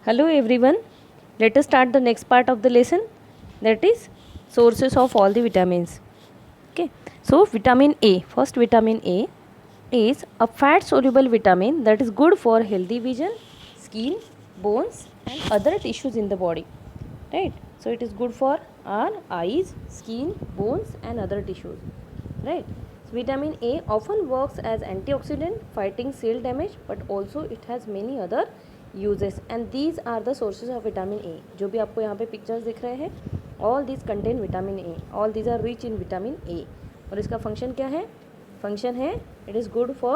Hello everyone. Let us start the next part of the lesson, that is sources of all the vitamins. Okay. So vitamin A. First, vitamin A is a fat soluble vitamin that is good for healthy vision, skin, bones and other tissues in the body. Right. So it is good for our eyes, skin, bones and other tissues. Right. So vitamin A often works as antioxidant fighting cell damage, but also it has many other uses, and these are the sources of vitamin A. जो भी आपको यहाँ पे pictures दिख रहे हैं, all these contain vitamin A, all these are rich in vitamin A. और इसका फंक्शन क्या है? फंक्शन है it is good for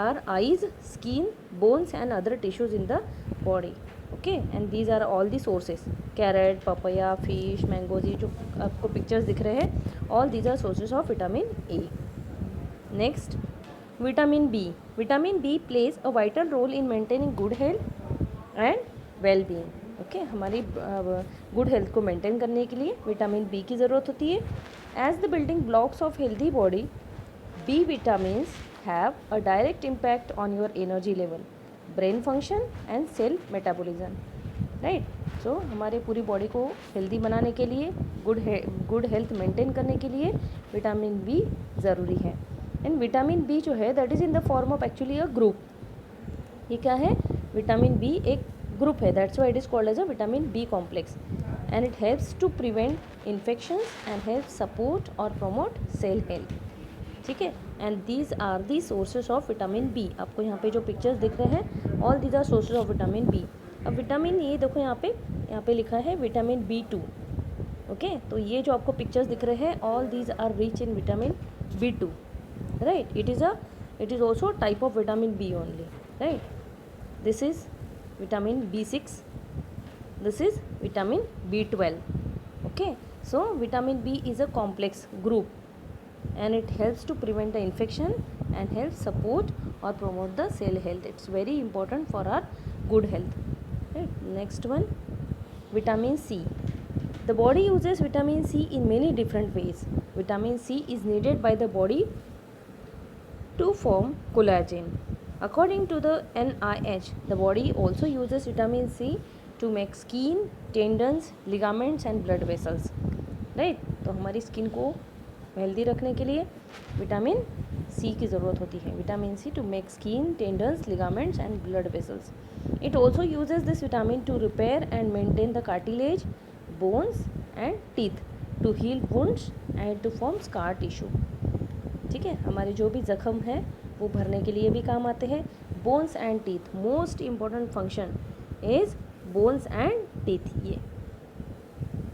our eyes, skin, bones and other tissues in the body. Okay, and these are all the sources. Carrot, papaya, fish, mangoes, ये जो आपको pictures दिख रहे हैं, all these are sources of vitamin A. Next, vitamin B. Vitamin B plays a vital role in maintaining good health and well-being. Okay, हमारी good health को maintain करने के लिए विटामिन बी की ज़रूरत होती है. As the building blocks of healthy body, B vitamins have a direct impact on your energy level, brain function and cell metabolism. Right. So हमारे पूरी बॉडी को हेल्दी बनाने के लिए, गुड हेल्थ मेंटेन करने के लिए विटामिन बी ज़रूरी है. एंड विटामिन बी जो है that is in the form of actually a group. ये क्या है? विटामिन बी एक ग्रुप है, that's why it is called as a vitamin B complex. And it helps to prevent infections and help support और promote cell health. ठीक है. And these are the sources of vitamin B. आपको यहाँ पे जो pictures दिख रहे हैं, all these are sources of vitamin B. अब विटामिन ये देखो यहाँ पे लिखा है विटामिन B2. ओके, तो ये जो आपको पिक्चर्स दिख रहे हैं, all these are rich in vitamin B2. Right, it is also type of vitamin B only. Right, this is vitamin B6, this is vitamin B12. Okay, so vitamin B is a complex group and it helps to prevent the infection and helps support or promote the cell health. It's very important for our good health. Right, next one, vitamin C. The body uses vitamin C in many different ways. Vitamin C is needed by the body to form collagen. According to the NIH, the body also uses vitamin C to make skin, tendons, ligaments and blood vessels. Right? तो हमारी skin को healthy रखने के लिए vitamin C की ज़रूरत होती है. Vitamin C to make skin, tendons, ligaments and blood vessels. It also uses this vitamin to repair and maintain the cartilage, bones and teeth, to heal wounds and to form scar tissue. ठीक है. हमारे जो भी ज़ख्म है वो भरने के लिए भी काम आते हैं. Bones and teeth, most important function is bones and teeth. ये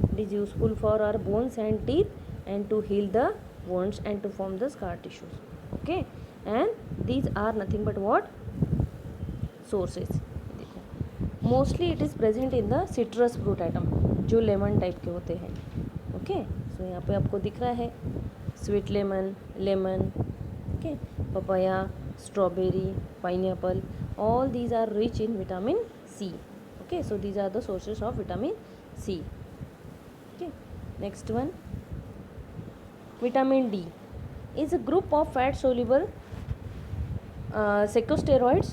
it is useful for our bones and teeth and to heal the wounds and to form the scar tissues. Okay, and these are nothing but what sources. देखो, mostly it is present in the citrus fruit item, जो lemon type के होते हैं. Okay, सो यहाँ पे आपको दिख रहा है sweet lemon, okay, papaya, strawberry, pineapple, all these are rich in vitamin C. Okay, so these are the sources of vitamin C. Okay, next one, vitamin D is a group of fat soluble corticosteroids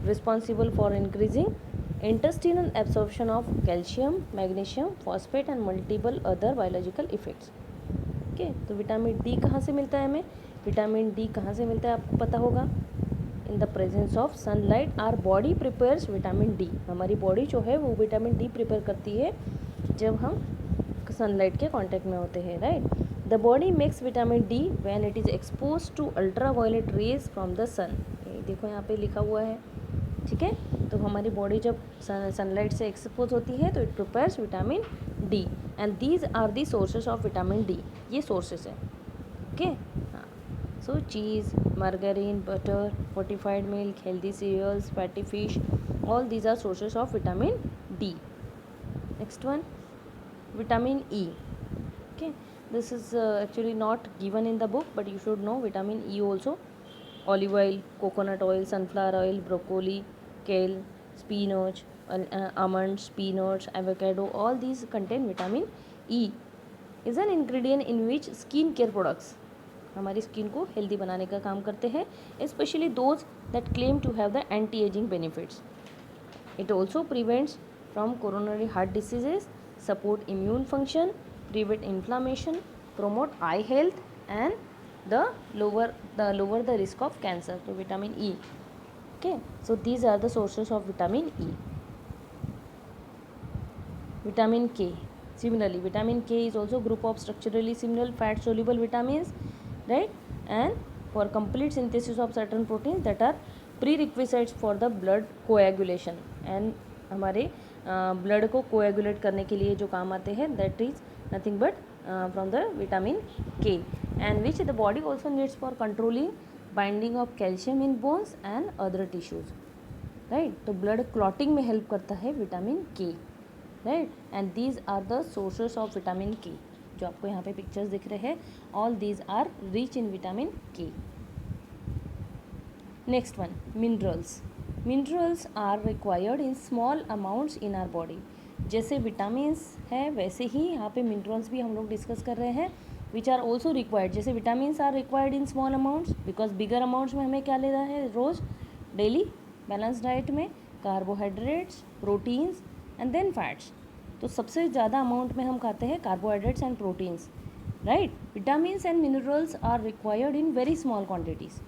responsible for increasing intestinal absorption of calcium, magnesium, phosphate and multiple other biological effects. Okay, तो vitamin D कहाँ से मिलता है हमें? Vitamin D कहाँ से मिलता है आपको पता होगा. In the presence of sunlight our body prepares vitamin D. हमारी बॉडी जो है वो विटामिन डी प्रिपेयर करती है जब हम सनलाइट के कांटेक्ट में होते हैं. Right. The body makes vitamin D when it is expose to ultraviolet rays from the sun. देखो यहाँ पे लिखा हुआ है. ठीक है. तो हमारी बॉडी जब सनलाइट से एक्सपोज होती है तो it prepares vitamin D and these are the sources of vitamin D. ये सोर्सेज है. ओके, हाँ. So cheese, margarine, butter, fortified milk, healthy cereals, fatty fish, all these are sources of vitamin D. Next one, vitamin E. Okay, this is actually not given in the book but you should know vitamin E also. Olive oil, coconut oil, sunflower oil, broccoli, kale, spinach, almonds, peanuts, avocado, all these contain vitamin E. Is an ingredient in which skin care products हमारी skin को healthy बनाने का काम करते हैं, specially those that claim to have the anti ageing benefits. It also prevents from coronary heart diseases, support immune function, prevent inflammation, promote eye health, and lower the risk of cancer. So vitamin E. Okay, so these are the sources of vitamin E. Vitamin K. Similarly, vitamin K is also group of structurally similar fat soluble vitamins, right? And for complete synthesis of certain proteins that are prerequisites for the blood coagulation, and हमारे blood को coagulate करने के लिए जो काम आते हैं, that is nothing but from the vitamin K, and which the body also needs for controlling binding of calcium in bones and other tissues, right. तो ब्लड क्लॉटिंग में हेल्प करता है vitamin K, right. And these are the sources of vitamin K. जो आपको यहाँ पे pictures दिख रहे हैं, all these are rich in vitamin K. Next one, minerals. Minerals are required in small amounts in our body. जैसे vitamins है वैसे ही यहाँ पे मिनरल्स भी हम लोग डिस्कस कर रहे हैं, विच आर ऑल्सो रिक्वायर्ड. जैसे vitamins are required in small amounts because bigger amounts में हमें क्या लेना है रोज़ डेली बैलेंस डाइट में, carbohydrates, proteins and then fats. तो सबसे ज़्यादा अमाउंट में हम खाते हैं carbohydrates and proteins, right. Vitamins and minerals are required in very small quantities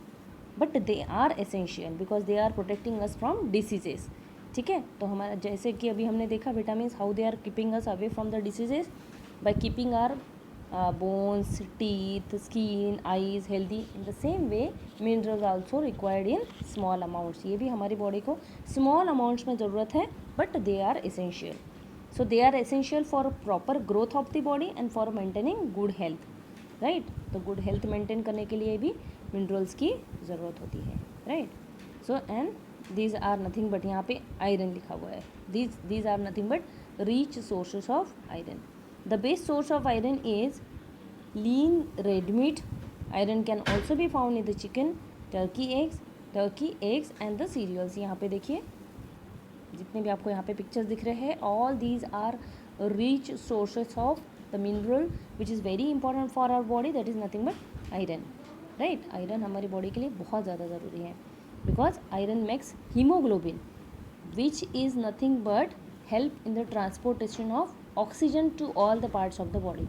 but they are essential because they are protecting us from diseases. ठीक है, तो हमारा जैसे कि अभी हमने देखा vitamins how they are keeping us away from the diseases by keeping our bones, teeth, skin, eyes healthy. In the same way minerals also required in small amounts. ये भी हमारी बॉडी को स्मॉल अमाउंट्स में ज़रूरत है but they are essential. So they are essential for proper growth of the body and for maintaining good health, right. तो good health maintain करने के लिए भी मिनरल्स की ज़रूरत होती है, right. So and these are nothing but, यहाँ पे आयरन लिखा हुआ है, these are nothing but rich sources of iron. The best source of iron is lean red meat. Iron can also be found in the chicken, turkey eggs and the cereals. यहाँ पे देखिए जितने भी आपको यहाँ पे पिक्चर्स दिख रहे हैं, all these are rich sources of the mineral which is very important for our body, that is nothing but iron, right. Iron हमारी बॉडी के लिए बहुत ज़्यादा ज़रूरी है because iron makes haemoglobin which is nothing but help in the transportation of oxygen to all the parts of the body.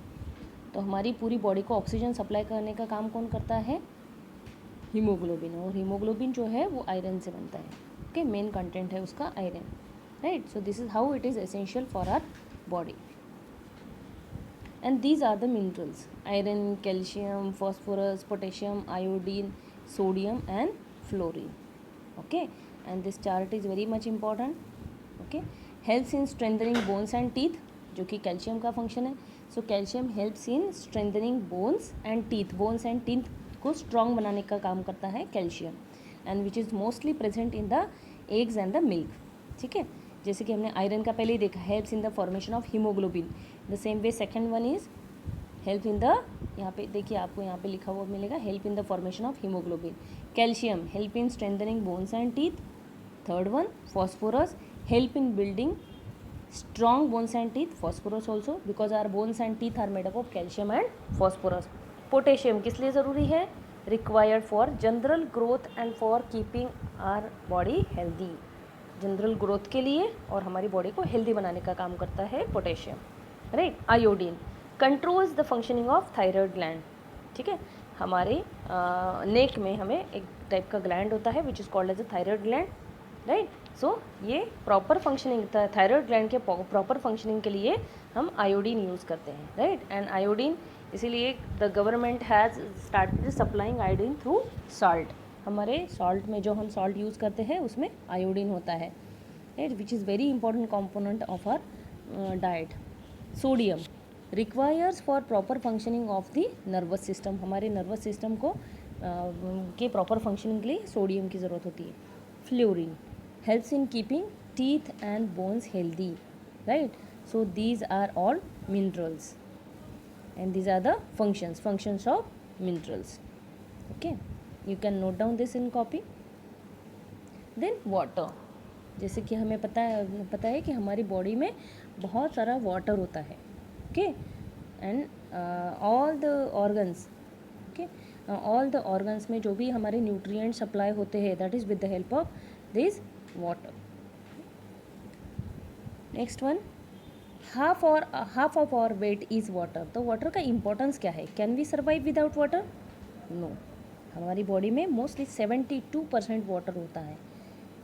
तो हमारी पूरी बॉडी को ऑक्सीजन सप्लाई करने का काम कौन करता है? हीमोग्लोबिन. और हीमोग्लोबिन जो है वो आयरन से बनता है. ओके, मेन कंटेंट है उसका iron, right. So this is how it is essential for our body. And these are the minerals: iron, calcium, phosphorus, potassium, iodine, sodium and fluorine. Okay, and this chart is very much important. Okay, helps in strengthening bones and teeth, जो कि calcium का function है. So calcium helps in strengthening bones and teeth. Bones and teeth को strong बनाने का काम करता है calcium, and which is mostly present in the eggs and the milk. ठीक है, जैसे कि हमने आयरन का पहले ही देखा, helps in the formation of haemoglobin. The same way second one is help in the, यहाँ पे देखिए आपको यहाँ पे लिखा हुआ मिलेगा, help in the formation of haemoglobin. Calcium help in strengthening bones and teeth. Third one phosphorus help in building strong bones and teeth. Phosphorus also because our bones and teeth are made up of calcium and phosphorus. Potassium किस लिए ज़रूरी है? Required for general growth and for keeping our body healthy. General growth के लिए और हमारी body को healthy बनाने का काम करता है potassium, right. Iodine controls the functioning of thyroid gland. ठीक है, हमारे नेक में हमें एक टाइप का ग्लैंड होता है which is called as a thyroid gland, right. So ये प्रॉपर फंक्शनिंग, थायराइड ग्लैंड के प्रॉपर फंक्शनिंग के लिए हम आयोडीन यूज़ करते हैं, राइट. एंड आयोडीन इसीलिए the government has started supplying iodine through salt. हमारे सॉल्ट में जो हम सॉल्ट यूज़ करते हैं उसमें आयोडीन होता है, right, which is very important component of our diet. Sodium requires for proper functioning of the nervous system. हमारे नर्वस सिस्टम को के प्रॉपर फंक्शनिंग के लिए सोडियम की ज़रूरत होती है. Fluorine helps in keeping teeth and bones healthy, right. So these are all minerals and these are the functions of minerals. Okay, you can note down this in copy. Then water, जैसे कि हमें पता है कि हमारी body में बहुत सारा वाटर होता है. Okay, and all the organs, okay, all the organs में जो भी हमारे न्यूट्रिएंट सप्लाई होते हैं that is with the help of this water. Next one, half of our weight is water. तो वाटर का इंपॉर्टेंस क्या है? Can we survive without water? No. हमारी बॉडी में मोस्टली 72% वाटर होता है,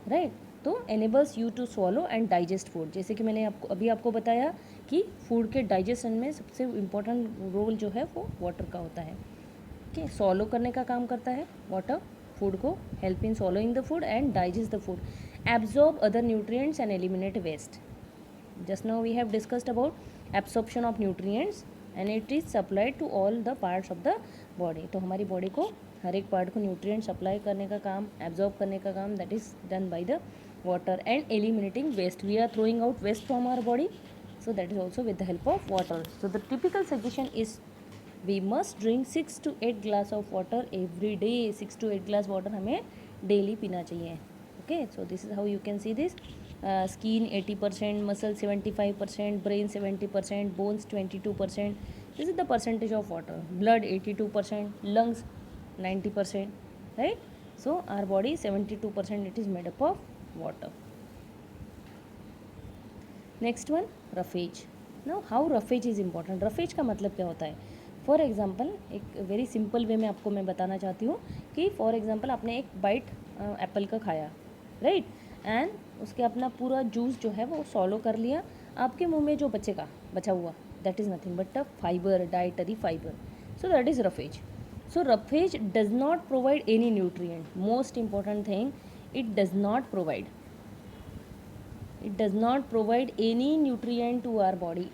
राइट? तो enables you to swallow and digest food. जैसे कि मैंने आपको बताया कि फूड के डाइजेशन में सबसे इम्पोर्टेंट रोल जो है वो वाटर का होता है। ओके, सॉलो करने का काम करता है वाटर फूड को, help in swallowing the food and digest the food, absorb other nutrients and eliminate waste. Just now we have discussed about absorption of nutrients and it is supplied to all the parts of the body। तो हमारी body को हर एक part को nutrient supply करने का काम, absorb करने का काम, that is done by the water and eliminating waste. We are throwing out waste from our body, so that is also with the help of water। So the typical suggestion is we must drink 6 to 8 glass of water every day। 6 to 8 glass water हमें daily पीना चाहिए। Okay, so this is how you can see this. Skin 80%, muscle 75%, brain 70%, bones 22%। This is the percentage of water. Blood 82%, lungs 90%, right? So our body 72% it is made up of water. Next one, roughage. Now how roughage is important. Roughage का मतलब क्या होता है? For example, एक very simple way में आपको मैं बताना चाहती हूँ कि फॉर एग्जाम्पल आपने एक बाइट एप्पल का खाया, राइट? एंड उसके अपना पूरा जूस जो है वो सॉलो कर लिया, आपके मुंह में जो बचा हुआ that is nothing but a fibre, dietary fibre. So that is roughage. So roughage does not provide any nutrient. Most important thing, it does not provide any nutrient to our body.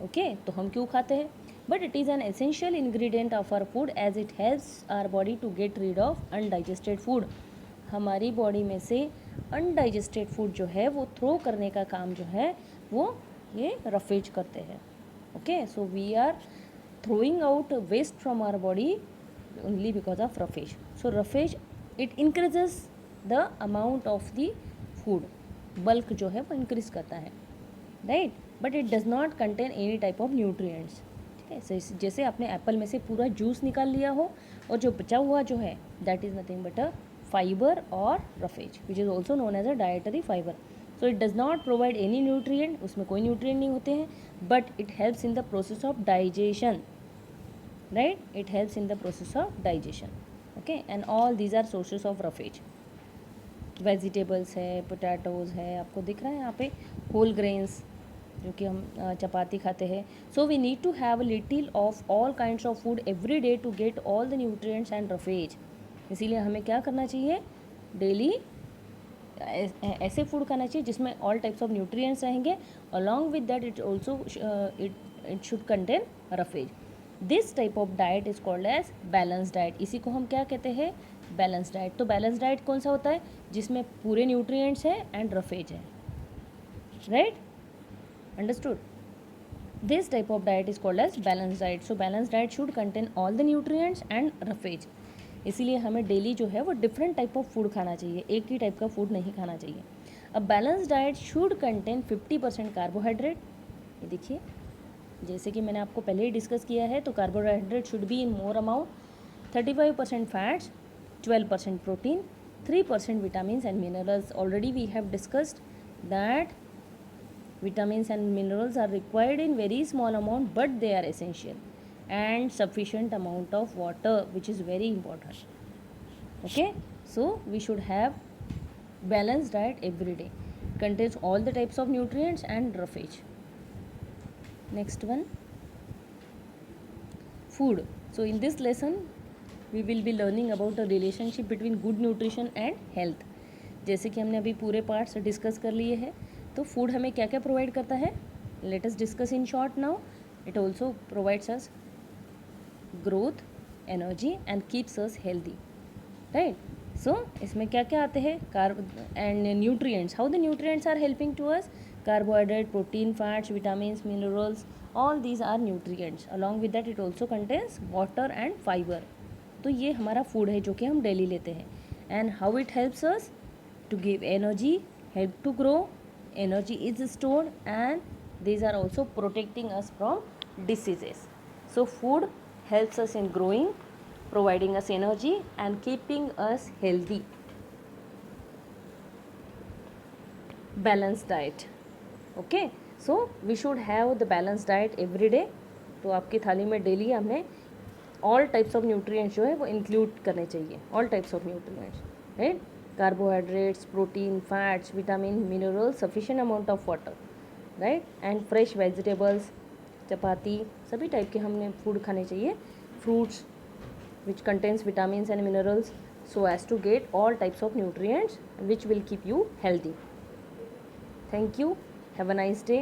Okay, तो हम क्यों खाते हैं? But it is an essential ingredient of our food as it helps our body to get rid of undigested food. हमारी body में से undigested food जो है वो थ्रो करने का काम जो है वो ये रफेज करते हैं। Okay, so we are throwing out waste from our body only because of roughage। So roughage it increases the amount of the food, bulk जो है वो increase करता है, right? But it does not contain any type of nutrients। ठीक है, जैसे आपने Apple में से पूरा जूस निकाल लिया हो और जो बचा हुआ जो है that is nothing but a fiber or roughage which is also known as a dietary fiber। So it does not provide any nutrient, उसमें कोई nutrient नहीं होते हैं, but it helps in the process of digestion, right? It helps in the process of digestion। okay, and all these are sources of roughage। Vegetables है, potatoes है, आपको दिख रहा है यहाँ पे, होल ग्रेन्स जो कि हम चपाती खाते हैं। So we need to have a little of all kinds of food every day to get all the nutrients and roughage. इसीलिए हमें क्या करना चाहिए? डेली ऐसे फूड खाना चाहिए जिसमें ऑल टाइप्स ऑफ न्यूट्रिएंट्स रहेंगे, along with that it also it should contain roughage. This type of diet is called as balance diet. इसी को हम क्या कहते हैं? Balance diet. तो बैलेंस डाइट कौन सा होता है? जिसमें पूरे न्यूट्रिएंट्स हैं एंड रफेज है, right? Understood? This type of diet is called as balance diet. So balance diet should contain all the nutrients and roughage. इसीलिए हमें डेली जो है वो डिफरेंट टाइप ऑफ फूड खाना चाहिए, एक ही टाइप का फूड नहीं खाना चाहिए। A balance diet should contain 50% carbohydrate. ये देखिए, जैसे कि मैंने आपको पहले ही डिस्कस किया है, तो carbohydrate should be in more amount, 35% fats, 12% protein, 3% vitamins and minerals. Already we have discussed that vitamins and minerals are required in very small amount but they are essential, and sufficient amount of water which is very important। okay, so we should have balanced diet every day, contains all the types of nutrients and roughage। next one, food। so in this lesson we will be learning about the relationship between good nutrition and health। जैसे कि हमने अभी पूरे parts discuss कर लिए हैं, तो food हमें क्या क्या प्रोवाइड करता है? Let us discuss in short now. It also provides us growth, energy and keeps us healthy, right? So इसमें क्या क्या आते हैं? Carb and nutrients. How the nutrients are helping to us? Carbohydrate, protein, fats, vitamins, minerals, all these are nutrients. Along with that it also contains water and fibre. तो ये हमारा food है जो कि हम डेली लेते हैं। And how it helps us? to give energy, help to grow, energy is stored, and these are also protecting us from diseases। so food helps us in growing, providing us energy and keeping us healthy। balanced diet। Okay, so we should have the balance diet every day. तो आपकी थाली में daily हमें all types of nutrients जो है वो include करने चाहिए, all types of nutrients, right. Carbohydrates, protein, fats, vitamin, minerals, sufficient amount of water, right, and fresh vegetables, chapati, सभी टाइप के हमने फूड खाने चाहिए। Fruits which contains vitamins and minerals so as to get all types of nutrients which will keep you healthy. Thank you. Have a nice day.